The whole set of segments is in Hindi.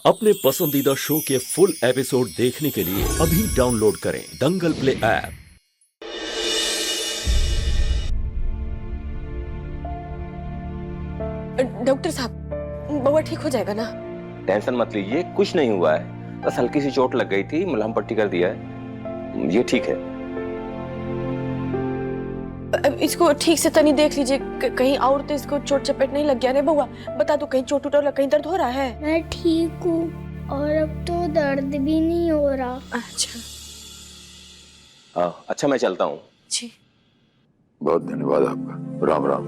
अपने पसंदीदा शो के फुल एपिसोड देखने के लिए अभी डाउनलोड करें दंगल प्ले ऐप। डॉक्टर साहब, बउआ ठीक हो जाएगा ना? टेंशन मत लीजिए, कुछ नहीं हुआ है, बस हल्की सी चोट लग गई थी, मलहम पट्टी कर दिया है, ये ठीक है। अब इसको ठीक से तनी देख लीजिए, कहीं और तो इसको चोट चपेट नहीं लग गया ना बउआ? बता दो, कहीं चोट उठ, कहीं दर्द हो रहा है? मैं ठीक हूँ और अब तो दर्द भी नहीं हो रहा। अच्छा अच्छा, मैं चलता हूँ। जी, बहुत धन्यवाद आपका। राम राम।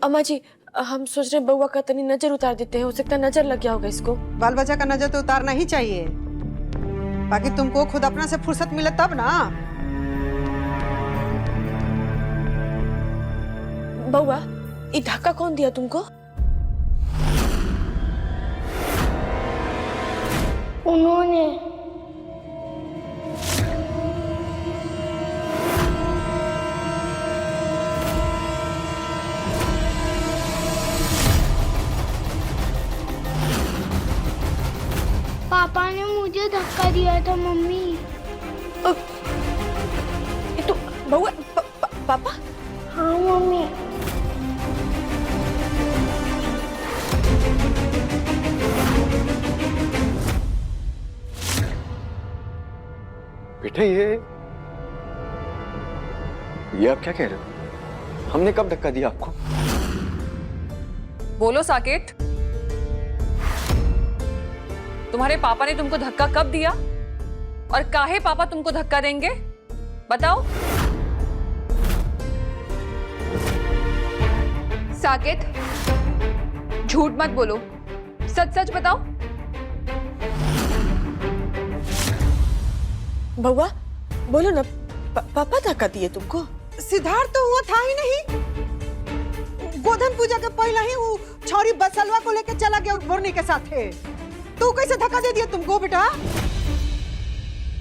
अम्मा जी, हम सोच रहे हैं बउआ का तनी नजर उतार देते हैं, हो सकता है नजर लग गया होगा इसको। बाल बच्चा का नजर तो उतारना ही चाहिए, बाकी तुमको खुद अपना से फुर्सत मिले तब ना। बउआ, ये धक्का कौन दिया तुमको? उन्होंने। पापा ने मुझे धक्का दिया था मम्मी। ये तो बउआ पापा? हाँ मम्मी। बेटा ये आप क्या कह रहे हो? हमने कब धक्का दिया आपको? बोलो साकेत, तुम्हारे पापा ने तुमको धक्का कब दिया और काहे पापा तुमको धक्का देंगे? बताओ। साकेत, झूठ मत बोलो, सच सच बताओ। बउआ बोलो ना, पापा धक्का दिए तुमको? सिद्धार्थ तो हुआ था ही नहीं। गोधन पूजा के पहले ही वो छोरी बसलवा को लेकर चला गया मुरनी के साथ है। तू कैसे धक्का दे दिया तुमको बेटा?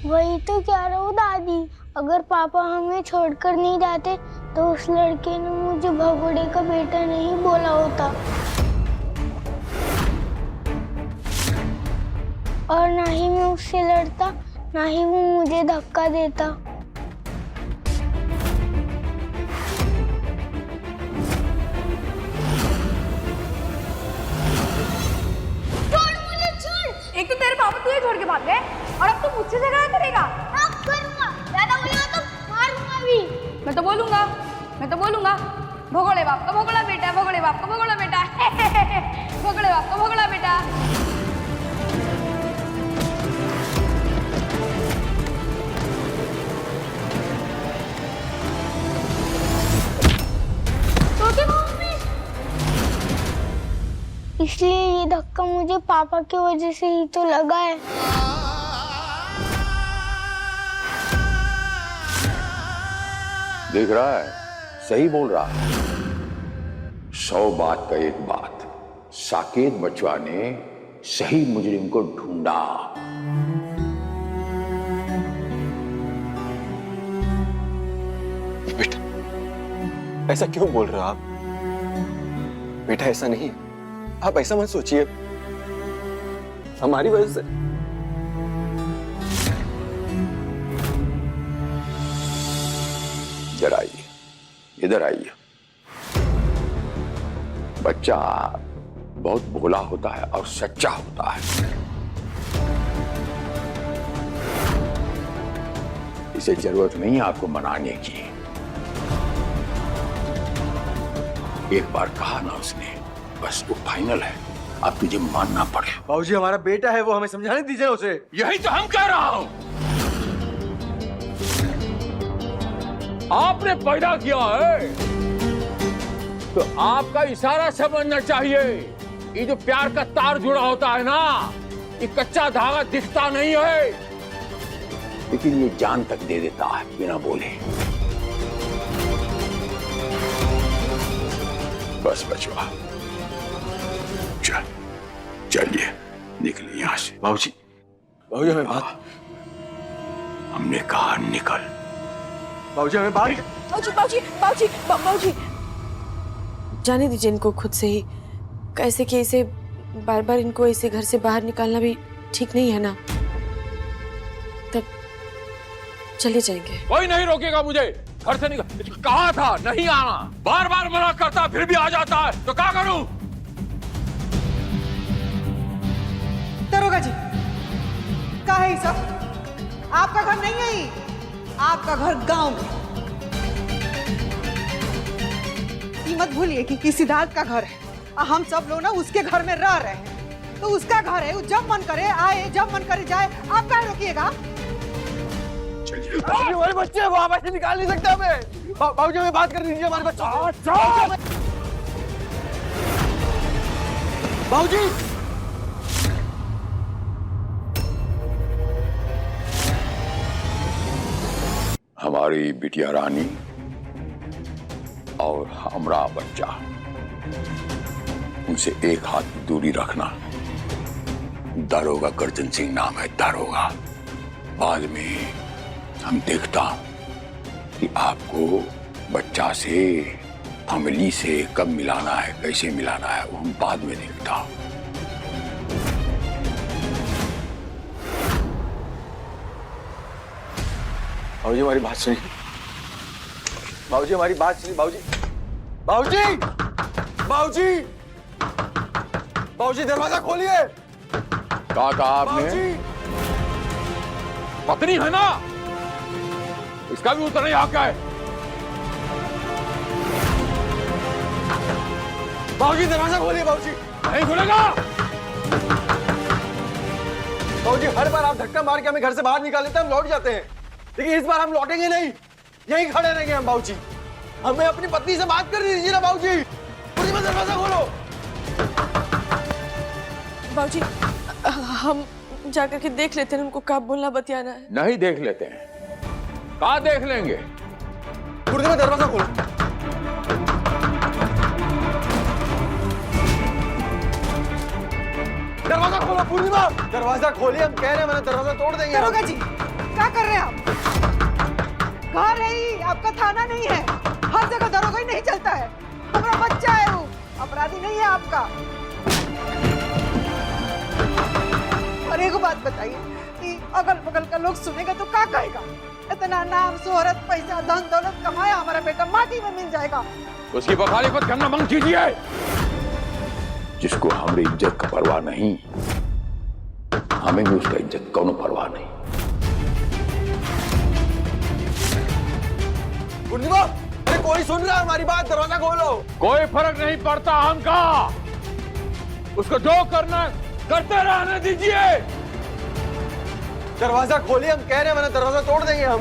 वही तो कह रहा हूँ दादी, अगर पापा हमें छोड़कर नहीं जाते तो उस लड़के ने मुझे भगोड़े का बेटा नहीं बोला होता, और ना ही मैं उससे लड़ता, ना ही वो मुझे धक्का देता। एक तो तेरे पापा तुझे छोड़ के भाग गए और अब तू मुझसे झगड़ा करेगा। अब करूंगा, ज्यादा बोलेगा तो मारूंगा भी। मैं तो बोलूंगा भोगोड़े बाप का भोगड़ा बेटा, भोगोड़े बाप का भोगड़ा बेटा, भोगोड़े बाप का भोगड़ा बेटा। इसलिए ये धक्का मुझे पापा की वजह से ही तो लगा है। देख रहा है, सही बोल रहा है। 100 बात का एक बात, साकेत बचवा ने सही मुजरिम को ढूंढा। बेटा ऐसा क्यों बोल रहे हो आप? बेटा ऐसा नहीं, आप ऐसा मत सोचिए, हमारी वजह से। इधर आइए, इधर आइए। बच्चा बहुत भोला होता है और सच्चा होता है। इसे जरूरत नहीं है आपको मनाने की। एक बार कहा ना उसने, बस वो फाइनल है, अब तुझे मानना पड़े। बाबूजी हमारा बेटा है, वो हमें समझाने दीजिए उसे। यही तो हम कह रहा हूं। आपने पैदा किया है तो आपका इशारा समझना चाहिए। ये जो प्यार का तार जुड़ा होता है ना, ये कच्चा धागा दिखता नहीं है, लेकिन ये जान तक दे देता है बिना बोले। बस बचवा, चलिए निकलिए यहाँ से। बाबूजी हमें बात। हमने कहा निकल। बाबूजी हमें बात। बाबूजी बाबूजी बाबूजी बाबूजी जाने दीजिए इनको खुद से ही। कैसे कि इसे बार बार इनको ऐसे घर से बाहर निकालना भी ठीक नहीं है ना। तब चले जाएंगे। कोई नहीं रोकेगा मुझे घर से निकल। कहा था नहीं आना, बार बार मना करता फिर भी आ जाता है, तो क्या करूं? दरोगा जी, क्या है ये सब? आपका घर नहीं है ये, आपका घर गांव में। ये मत भूलिए कि सिद्धार्थ का घर है और हम सब लोग ना उसके घर में रह रहे हैं, तो उसका घर है। वो जब मन करे आए, जब मन करे जाए। आप क्या रोकिएगा? हमारे बच्चे वो आवाज से निकाल नहीं सकता। हमें बाबूजी में बात कर दीजिए हमारे बच्चों। बाबूजी हमारी बिटिया रानी और हमारा बच्चा, उनसे एक हाथ की दूरी रखना। दारोगा गर्जन सिंह नाम है, दारोगा। बाद में हम देखता कि आपको बच्चा से, फैमिली से कब मिलाना है, कैसे मिलाना है, वो हम बाद में देखता। बाबूजी हमारी बात सुनिए। बाबूजी हमारी बात सुनिए। बाबूजी बाबूजी बाबूजी बाबूजी दरवाजा खोलिए। क्या कहा आपने? पत्नी है ना, इसका भी उत्तर नहीं आता है। बाबूजी दरवाजा खोलिए। बाबूजी नहीं खुलेगा। बाबूजी हर बार आप धक्का मार के हमें घर से बाहर निकाल लेते हैं, हम लौट जाते हैं, लेकिन इस बार हम लौटेंगे नहीं, यहीं खड़े रहेंगे हम। बाबूजी हमें अपनी पत्नी से बात कर दीजिए ना। बाबूजी पूरी में दरवाजा खोलो। बाबूजी हम जाकर के देख लेते हैं उनको कब बोलना बतियाना है। नहीं देख लेते हैं, कहा देख लेंगे। पूरी में दरवाजा खोलो। दरवाजा खोलो पूर्णिमा, दरवाजा खोलिए। हम कह रहे हैं मैंने दरवाजा तोड़ देंगे। दरोगा जी क्या कर रहे हैं आप? घर है ही, आपका थाना नहीं है। हर जगह दरोगा ही नहीं चलता है। हमारा बच्चा है, वो अपराधी नहीं है आपका। और एक बात बताइए कि अगल बगल का लोग सुनेगा तो क्या कहेगा? इतना नाम शोहरत पैसा धन दौलत कमाया, हमारा बेटा माटी में मिल जाएगा। उसकी बखालिफत करना बंद कीजिए। जिसको हमारी इज्जत का परवाह नहीं, हमें भी उसका इज्जत कौनो परवाह नहीं। पूर्णिमा अरे कोई सुन रहा है हमारी बात? दरवाजा खोलो। कोई फर्क नहीं पड़ता हमका, उसको जो करना करते रहने दीजिए। दरवाजा खोलिए। हम कह रहे हैं मैंने दरवाजा तोड़ देंगे हम।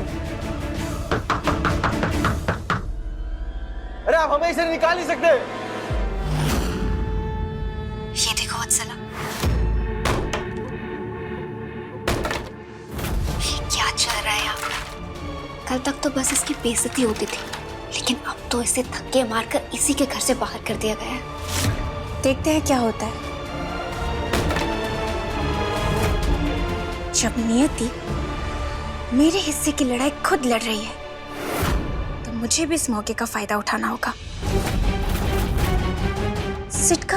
अरे आप हमें इसे निकाल नहीं सकते। ये देखो वत्सला, क्या चल रहा है यहाँ? कल तक तो बस इसकी बेइज्जती होती थी, लेकिन अब तो इसे धक्के मारकर इसी के घर से बाहर कर दिया गया है। देखते हैं क्या होता है। जब नियति मेरे हिस्से की लड़ाई खुद लड़ रही है, तो मुझे भी इस मौके का फायदा उठाना होगा। सिट का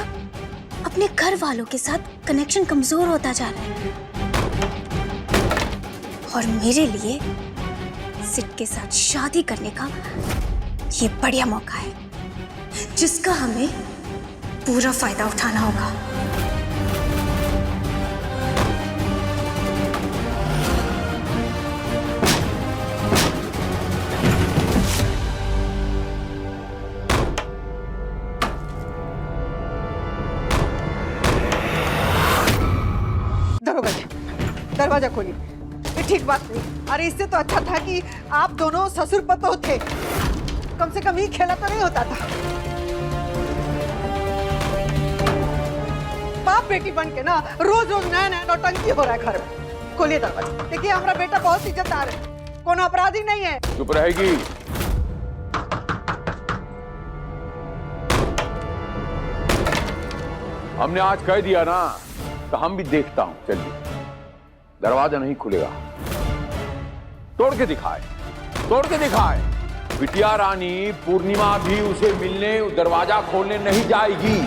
अपने घर वालों के साथ कनेक्शन कमजोर होता जा रहा है, और मेरे लिए सिट के साथ शादी करने का ये बढ़िया मौका है, जिसका हमें पूरा फायदा उठाना होगा। दरोगा जी दरवाजा खोलिए। ये ठीक बात नहीं। अरे इससे तो अच्छा था कि आप दोनों ससुर पतोह थे, कम से कम ये खेला तो नहीं होता था। बाप बेटी बन के ना रोज रोज नया नया नौटंकी हो रहा है घर में। खोलिए दरवाजा। देखिए हमारा बेटा बहुत इज्जतदार है, कोनो अपराधी नहीं है। चुप रहेगी। हमने आज कह दिया ना, तो हम भी देखता हूं। चलिए, दरवाजा नहीं खुलेगा। तोड़ के दिखाए, तोड़ के दिखाए। बिटिया रानी पूर्णिमा भी उसे मिलने, दरवाजा खोलने नहीं जाएगी।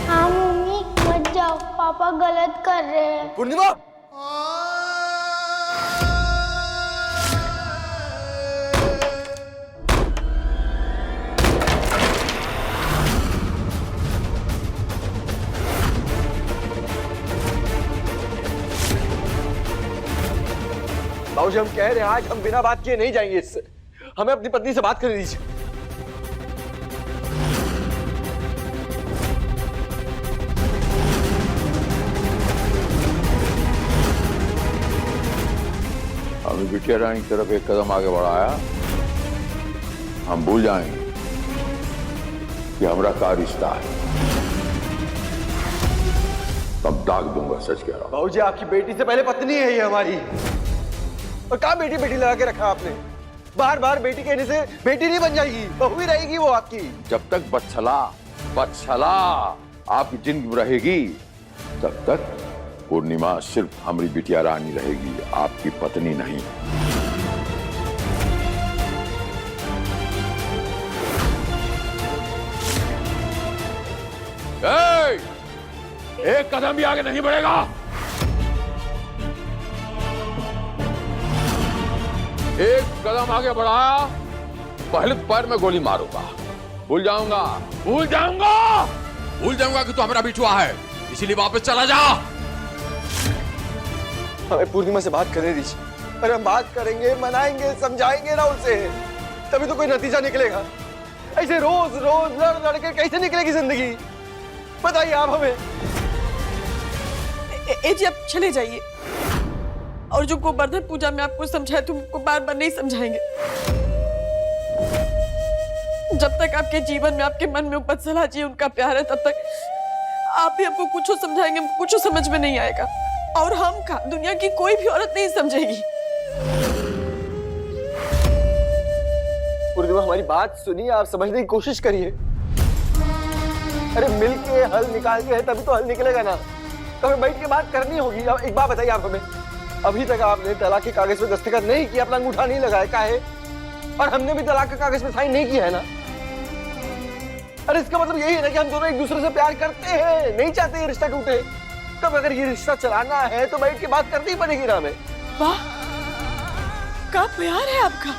हाँ मम्मी मत जाओ, पापा गलत कर रहे हैं। पूर्णिमा बाबूजी, हम कह रहे हैं आज हम बिना बात किए नहीं जाएंगे इससे। हमें अपनी पत्नी से बात करने दीजिए। हमने बिटिया रानी की तरफ एक कदम आगे बढ़ाया, हम भूल जाएंगे कि हमारा क्या रिश्ता है। तब दाग दूंगा, सच कह रहा हूं। बाबूजी, आपकी बेटी से पहले पत्नी है ये हमारी। और कहाँ बेटी बेटी लगा के रखा आपने? बार बार बेटी कहने से बेटी नहीं बन जाएगी, बहू ही रहेगी वो आपकी। जब तक बच्छला आपकी जिंदगी में रहेगी, तब तक पूर्णिमा सिर्फ हमारी बिटिया रानी रहेगी, आपकी पत्नी नहीं। एक कदम भी आगे नहीं बढ़ेगा। एक कदम आगे बढ़ाया, पहले पैर में गोली मारूंगा। भूल जाऊंगा कि तू हमारा बिटुआ है, इसीलिए वापस चला जा। हमें पूर्णिमा से बात करने दीजिए। अरे हम बात करेंगे, मनाएंगे, समझाएंगे ना उसे, तभी तो कोई नतीजा निकलेगा। ऐसे रोज रोज लड़ के कैसे निकलेगी जिंदगी? बताइए आप हमें। जी आप चले जाइए, और जो गोवर्धन पूजा में आपको समझाया तुम को बार बार नहीं समझाएंगे। जब तक आपके जीवन में, आपके मन में उपसला जी उनका प्यार है, तब तक आप भी हमको कुछ समझाएंगे, कुछ समझ में नहीं आएगा। और हम का दुनिया की कोई भी औरत नहीं समझेगी। पूर्णिमा, हमारी बात सुनिए, आप समझने की कोशिश करिए। अरे मिलके हल निकाल के है तभी तो हल निकलेगा ना। तो हमें बैठ के बात करनी होगी। अब एक बात बताइए आप हमें, अभी तक आपने तलाक के कागज पे दस्तखत नहीं किया, अपना अंगूठा नहीं लगाया, काहे? और हमने भी तलाक के कागज पे साइन नहीं किया है ना। अरे इसका मतलब यही है ना कि हम दोनों एक दूसरे से प्यार करते हैं, नहीं चाहते ये रिश्ता टूटे। तब अगर ये रिश्ता चलाना है तो बैठ के बात करनी ही पड़ेगी ना हमें। वाह, क्या प्यार है आपका।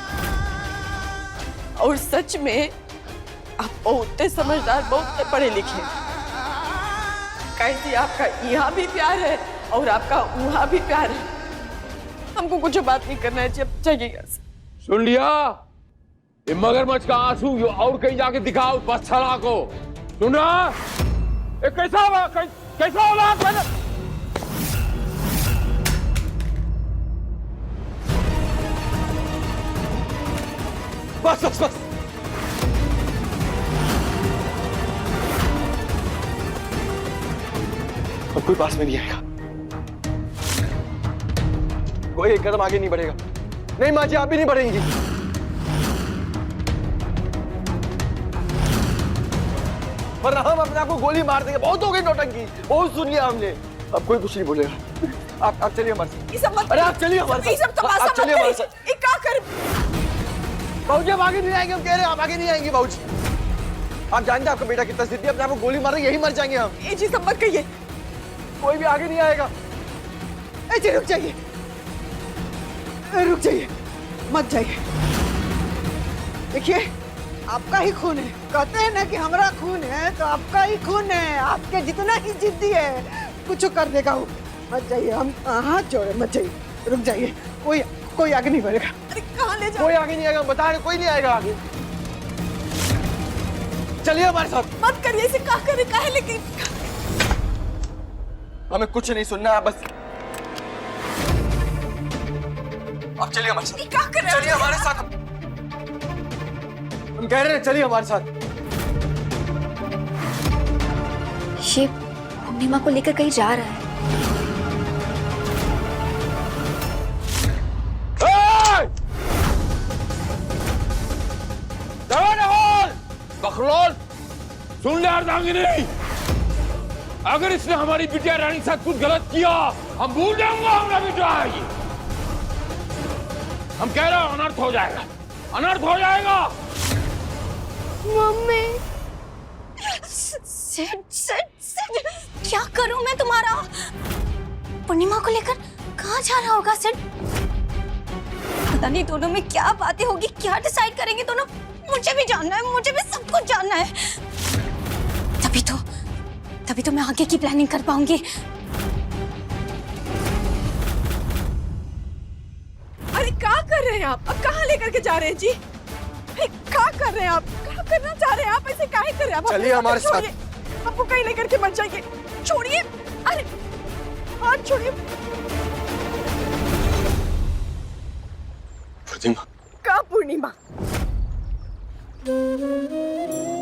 और सच में आप बहुत समझदार, बहुत पढ़े लिखे। कैसे आपका यहाँ भी प्यार है और आपका वहाँ भी प्यार है। हमको कुछ बात नहीं करना है, जब जाइएगा। सुन लिया? ये मगरमच्छ का आंसू यो और कहीं जाके दिखाओ बच्छला को। सुन रहा? ये कैसा औलाद है? बस बस बस, अब कोई पास में नहीं आएगा, कोई एक कदम आगे नहीं बढ़ेगा। नहीं माँ जी, आप भी नहीं बढ़ेंगी। वरना हम अपने आप को गोली मार देंगे। बहुत हो गई नौटंकी, बहुत सुन लिया हमने, अब कोई कुछ नहीं बोलेगा। आप चलिए हमारे साथ। अरे आप चलिए हमारे साथ, आप चलिए हमारे साथ। बाबूजी, हम आगे नहीं आएंगे, हम कह रहे हैं आप आगे नहीं आएंगे। बाबूजी, आप जानते हैं आपका बेटा कितना जिद्दी, अपने आप को गोली मारे, यही मर जाएंगे हम। जी सब मत कहिए, कोई भी आगे नहीं आएगा। ऐसे रुक जाइए, रुक जाइए, मत जाइए। देखिए, आपका ही खून है। कहते हैं ना कि हमारा खून है, तो आपका ही खून है। आपके जितना ही जिद्दी है, कुछ कर देगा वो। मत जाइए, हम हाथ जोड़े, मत जाइए, रुक जाइए। कोई आगे नहीं बढ़ेगा। अरे कहाँ ले जाओ? कोई आगे नहीं आएगा, बता रहे, कोई नहीं आएगा आगे। चलिए हमारे साथ। मत करिए इसे, क्या करे, काहे लेके? हमें कुछ नहीं सुनना है, बस आप चलिए हमारे साथ। क्या कर रहे हो? चलिए हमारे साथ, हम कह रहे हैं चलिए हमारे साथ। ये पूर्णिमा को लेकर कहीं जा रहा है। बखलौल, सुन ले अर्धांगिनी, अगर इसने हमारी बिटिया रानी के साथ कुछ गलत किया, हम भूल जाऊंगा हमारा बेटा है ये। हम कह रहे हो अनर्थ हो जाएगा, अनर्थ हो जाएगा। मम्मी सिड, सिड, सिड, क्या करूं मैं तुम्हारा? पूर्णिमा को लेकर कहाँ जा रहा होगा सिड? पता नहीं दोनों में क्या बातें होगी, क्या डिसाइड करेंगे दोनों। मुझे भी जानना है, मुझे भी सब कुछ जानना है। तभी तो मैं आगे की प्लानिंग कर पाऊंगी। अरे क्या कर रहे हैं आप? अब कहाँ लेकर के जा रहे हैं जी? क्या कर रहे हैं आप? क्या करना चाह रहे हैं आप? ऐसे काहे कर रहे हैं आप? चलिए हमारे साथ। आपको कहीं लेकर के मत जाइए, छोड़िए। अरे हाथ छोड़िए। पूर्णिमा, क्या पूर्णिमा?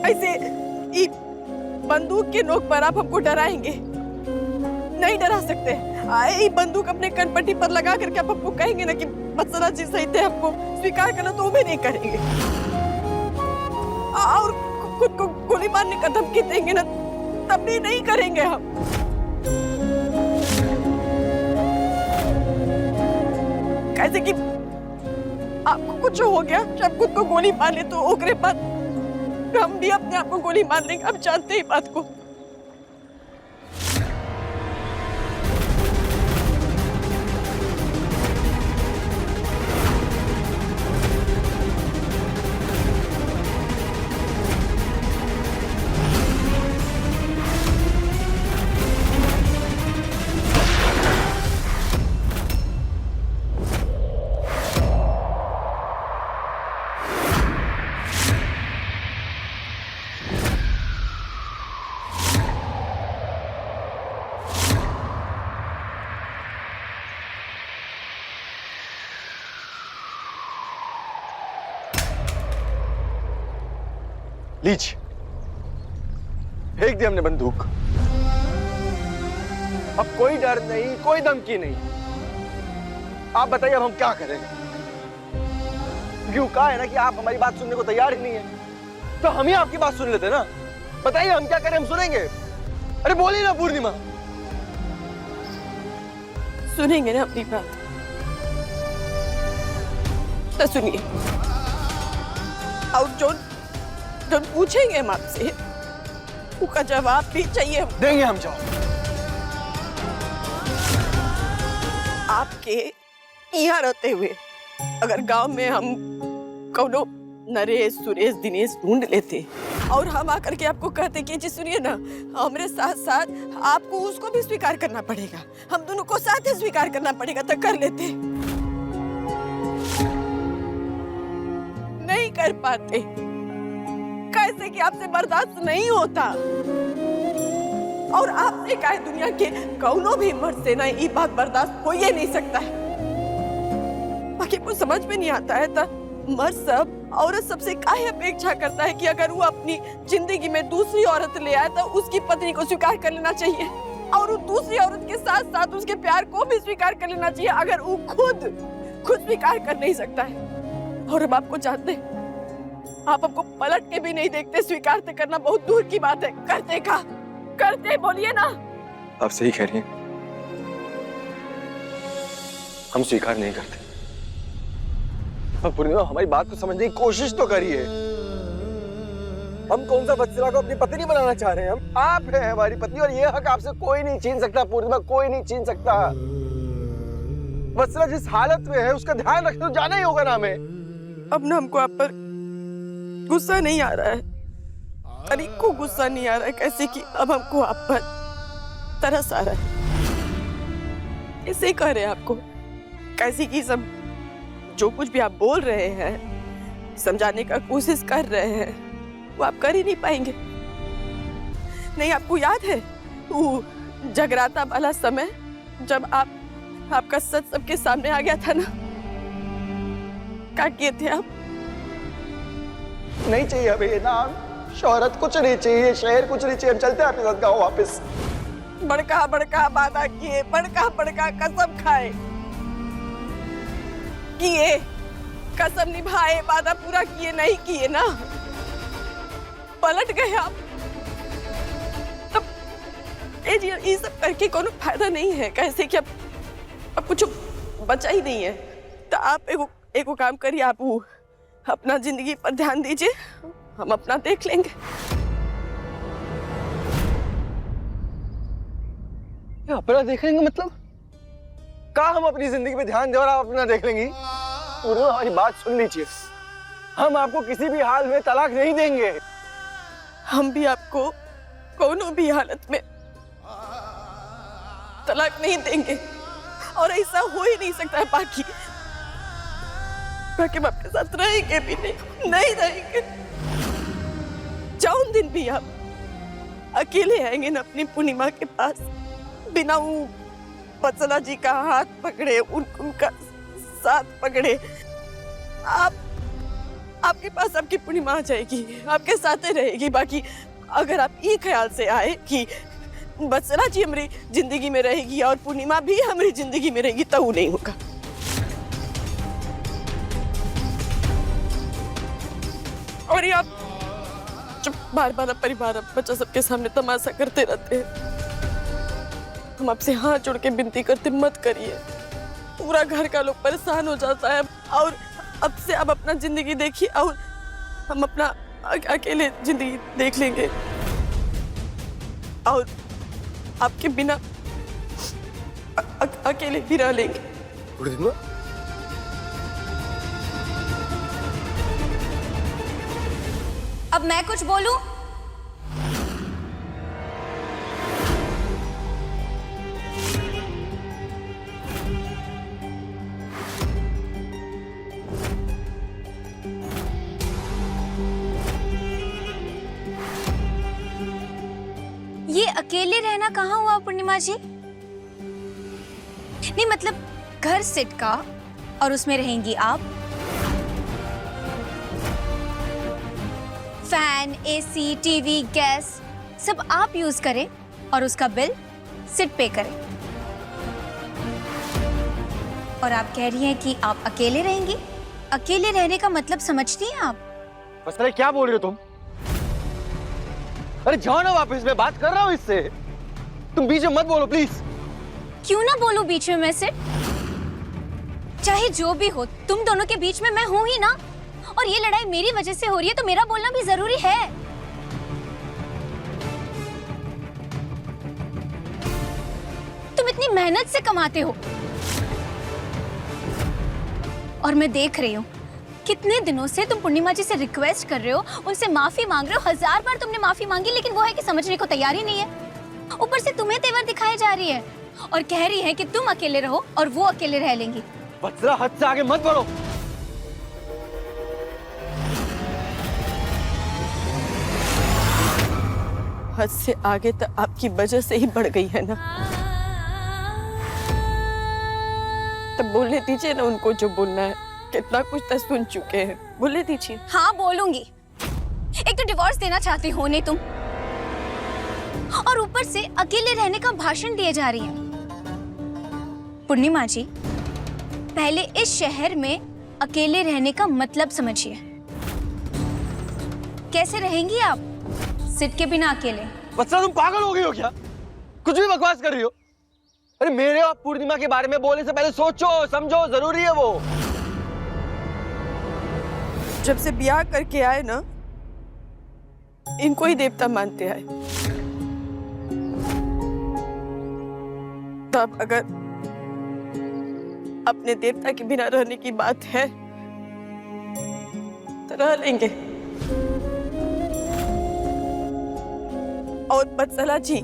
ऐसे बंदूक के नोक पर आप हमको डराएंगे? नहीं डरा सकते। ये बंदूक अपने कनपट्टी पर लगा करके आप हमको कहेंगे ना कि मत्सरा जी सही थे, हमको स्वीकार करना, तो वो भी नहीं करेंगे। और खुद को गोली मारने का धमकी देंगे ना, तब भी नहीं करेंगे हम। कैसे कि आपको कुछ हो गया, जब खुद को गोली मार ले तो ओकरे बाद हम भी अपने आप को गोली मार लेंगे। आप जानते ही बात को। लीजिए, फेंक दी हमने बंदूक। अब कोई डर नहीं, कोई धमकी नहीं। आप बताइए अब हम क्या करेंगे? क्यों कहा है ना कि आप हमारी बात सुनने को तैयार ही नहीं है, तो हम ही आपकी बात सुन लेते ना। बताइए हम क्या करें, हम सुनेंगे। अरे बोलिए ना पूर्णिमा। सुनेंगे ना अपनी बात, तो सुनिए। और जो पूछेंगे हम आपसे, उसका जवाब भी चाहिए। देंगे हम जवाब। आपके यहाँ रहते हुए अगर गांव में हम कौनो नरेश, सुरेश, दिनेश ढूंढ लेते और हम आकर के आपको कहते कि जी सुनिए ना, हमारे साथ साथ आपको उसको भी स्वीकार करना पड़ेगा, हम दोनों को साथ ही स्वीकार करना पड़ेगा, तो कर लेते। नहीं कर पाते। कैसे कि आपसे बर्दाश्त नहीं होता। और आपसे क्या दुनिया के कौनो भी मर्द से ना ये बात बर्दाश्त हो ही नहीं सकता है। बाकी कुछ समझ में नहीं आता है, तो मर्द सब औरत सबसे काहे अपेक्षा करता है कि अगर वो अपनी जिंदगी में दूसरी औरत ले आए तो उसकी पत्नी को स्वीकार कर लेना चाहिए, और वो दूसरी औरत के साथ साथ उसके प्यार को भी स्वीकार कर लेना चाहिए, अगर वो खुद स्वीकार कर नहीं सकता है। और अब आपको जानते हैं, आप हमको पलट के भी नहीं देखते। स्वीकार करना बहुत दूर की बात है, करते का करते बोलिए ना। आप सही कह रही हैं, हम स्वीकार नहीं करते। पूर्णिमा, हमारी बात को समझने की कोशिश तो करिए। हम कौन सा वत्सला को अपनी पत्नी बनाना चाह रहे हैं? हम आप हैं हमारी पत्नी, और ये हक आपसे कोई नहीं छीन सकता पूर्णिमा, कोई नहीं छीन सकता। वत्सला जिस हालत में है उसका ध्यान रखना तो जाना ही होगा ना हमें। अब ना हमको आप पर गुस्सा नहीं आ रहा है, अरे को गुस्सा नहीं आ रहा है, कैसे कि अब हमको आप पर तरस आ रहा है। ऐसे ही कह रहे हैं आपको, कैसे कि सब जो कुछ भी आप बोल रहे हैं, समझाने का कोशिश कर रहे हैं, वो आप कर ही नहीं पाएंगे। नहीं, आपको याद है वो जगराता वाला समय जब आपका सच सबके सामने आ गया था ना? क्या किए थे आप? नहीं चाहिए हमें ये नाम, शोहरत कुछ नहीं चाहिए, शहर कुछ नहीं चाहिए। हम चलते हैं आपके साथ गाँव वापस। बड़का बड़का वादा किए, बड़का बड़का कसम खाए, किए कसम निभाए, वादा पूरा किए नहीं किए ना, पलट गए आप। तब ये सब करके कोनो फायदा नहीं है, कैसे कि अब कुछ बचा ही नहीं है। तो आप एक वो काम करिए, आप वो अपना जिंदगी पर ध्यान दीजिए, हम अपना देख लेंगे। अपना देख लेंगे मतलब? कहा हम अपनी जिंदगी पे ध्यान दे और आप अपना देख लेंगी? पूर्णिमा हमारी बात सुन लीजिए, हम आपको किसी भी हाल में तलाक नहीं देंगे। हम भी आपको कोनो भी हालत में तलाक नहीं देंगे, और ऐसा हो ही नहीं सकता है। बाकी हम आपके साथ रहेंगे भी नहीं रहेंगे। जौन दिन भी आप अकेले आएंगे ना अपनी पूर्णिमा के पास, बिना वो वत्सला जी का हाथ पकड़े, उनका साथ पकड़े, आपके पास आपकी पूर्णिमा आ जाएगी, आपके साथ ही रहेगी। बाकी अगर आप ये ख्याल से आए कि वत्सला जी हमारी जिंदगी में रहेगी और पूर्णिमा भी हमारी जिंदगी में रहेगी, तो वो नहीं होगा। और ये आप जब बार बार परिवार बच्चा सबके सामने तमाशा करते रहते हैं, हम आपसे हाथ जोड़ के विनती करते, मत करिए। पूरा घर का लोग परेशान हो जाता है। और अब से आप अपना जिंदगी देखिए, और हम अपना अकेले जिंदगी देख लेंगे, और आपके बिना अकेले भी रह लेंगे। अब मैं कुछ बोलूं? ये अकेले रहना कहाँ हुआ पूर्णिमा जी? नहीं मतलब घर सेट का, और उसमें रहेंगी आप। फैन, एसी, टीवी, गैस सब आप यूज करें और उसका बिल सिट पे करें। और आप कह रही हैं कि आप अकेले रहेंगी? अकेले रहने का मतलब समझती हैं आप? बस क्या बोल रहे हो तुम? अरे जाओ ना वापस, मैं बात कर रहा हूँ इससे। तुम बीच में मत बोलो प्लीज। क्यों ना बोलूं बीच में? मैं सिर्फ चाहे जो भी हो, तुम दोनों के बीच में मैं हूं ही ना। और ये लड़ाई मेरी वजह से हो रही है, तो मेरा बोलना भी जरूरी है। तुम इतनी मेहनत से कमाते हो, और मैं देख रही हूँ कितने दिनों से तुम पूर्णिमा जी से रिक्वेस्ट कर रहे हो, उनसे माफी मांग रहे हो। 1000 बार तुमने माफी मांगी, लेकिन वो है कि समझने को तैयार ही नहीं है। ऊपर से तुम्हें तेवर दिखाई जा रही है और कह रही है कि तुम अकेले रहो और वो अकेले रह लेंगी। वत्सला, हद से आगे मत बढ़ो। हद से आगे तो आपकी वजह से ही बढ़ गई है ना। तब बोलने दीजिए ना उनको जो बोलना है। कितना कुछ तो सुन चुके हैं, बोलने दीजिए। हाँ बोलूंगी। एक तो डिवोर्स देना चाहती हो नहीं तुम, और ऊपर से अकेले रहने का भाषण दिए जा रही हैं। पूर्णिमा जी, पहले इस शहर में अकेले रहने का मतलब समझिए। कैसे रहेंगी आप सिट के बिना अकेले? वत्सला, तुम पागल हो गई हो क्या? कुछ भी बकवास कर रही हो। अरे मेरे और पूर्णिमा के बारे में बोलने से पहले सोचो समझो, जरूरी है वो। जब से ब्याह करके आए ना, इनको ही देवता मानते आए। तब अगर अपने देवता के बिना रहने की बात है तो रह लेंगे। और वत्सला जी,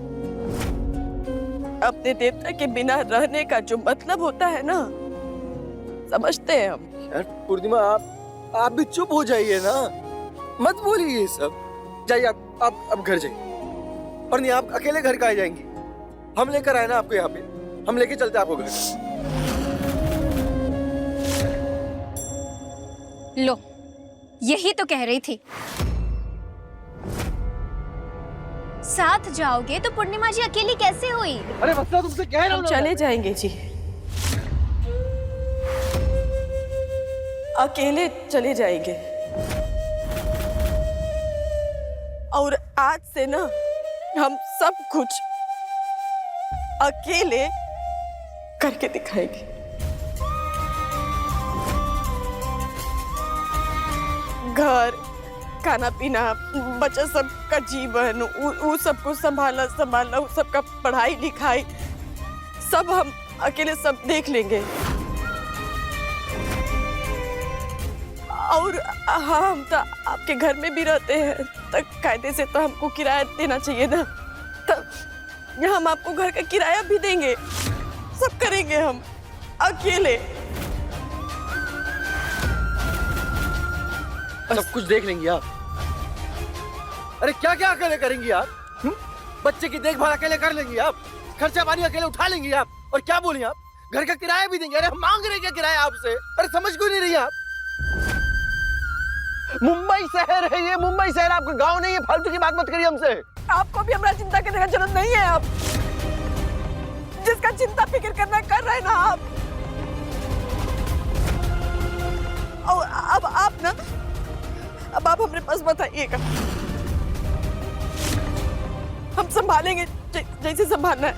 अपने देवता के बिना रहने का जो मतलब होता है ना, समझते हैं हम। यार पूर्णिमा, आप भी चुप हो जाइए ना, मत बोलिए ये सब। जाइए आप अब घर जाइए। और नहीं, आप अकेले घर का आ जाएंगी? हम लेकर आए ना आपको यहाँ पे, हम लेके चलते आपको घर। लो, यही तो कह रही थी। साथ जाओगे तो पूर्णिमा जी अकेली कैसे हुई? अरे वत्सला, तुमसे कह रहा हूँ। चले जाएंगे जी, अकेले चले जाएंगे। और आज से ना हम सब कुछ अकेले करके दिखाएंगे। घर, खाना पीना, बच्चा सबका जीवन, वो सब कुछ संभालना, वो सबका पढ़ाई लिखाई, सब हम अकेले सब देख लेंगे। और हम तो आपके घर में भी रहते हैं, तो कायदे से तो हमको किराया देना चाहिए ना। तो हम आपको घर का किराया भी देंगे, सब करेंगे हम अकेले। सब कुछ देख लेंगी आप। अरे क्या क्या अकेले करेंगी आप? बच्चे की देखभाल अकेले कर लेंगी आप, खर्चा पानी अकेले उठा लेंगी आप, और क्या बोली आप, घर का किराया भी देंगे। अरे हम मांग रहे क्या किराया आपसे? अरे समझ क्यों नहीं रही आप? मुंबई शहर है ये, मुंबई शहर आपका गांव नहीं है। फालतू की बात मत करिए हमसे। आपको भी हमारा चिंता करने का जरूरत नहीं है। आप जिसका चिंता फिक्र करना कर रहे हैं ना आप। और अब आप ना, अब आप हमारे पास मत आइएगा, हम संभालेंगे जैसे संभालना है।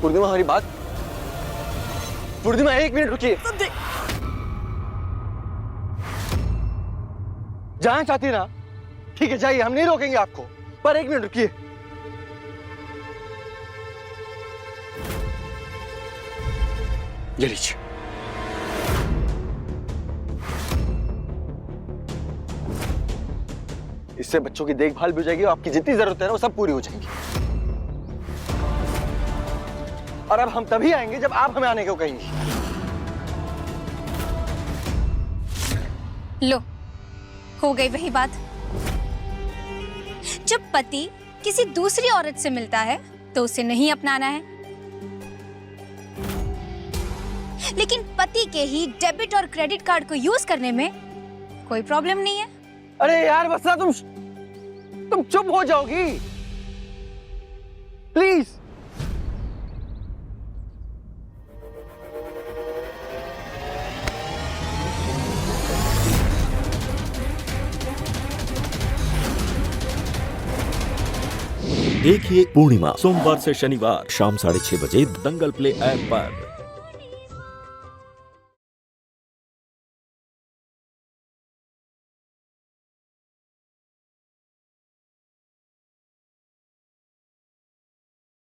पूर्णिमा हमारी बात, पूर्णिमा 1 मिनट रुकिए। जाना चाहती ना, ठीक है जाइए, हम नहीं रोकेंगे आपको, पर 1 मिनट रुकिए। ये लीजिए। इससे बच्चों की देखभाल भी हो जाएगी और आपकी जितनी जरूरत है ना वो सब पूरी हो जाएंगी। और अब हम तभी आएंगे जब आप हमें आने को कहेंगी। लो, हो गई वही बात। जब पति किसी दूसरी औरत से मिलता है तो उसे नहीं अपनाना है, लेकिन पति के ही डेबिट और क्रेडिट कार्ड को यूज करने में कोई प्रॉब्लम नहीं है। अरे यार बसरा, तुम चुप हो जाओगी प्लीज। देखिए पूर्णिमा सोमवार से शनिवार शाम 6:30 बजे दंगल प्ले ऐप पर।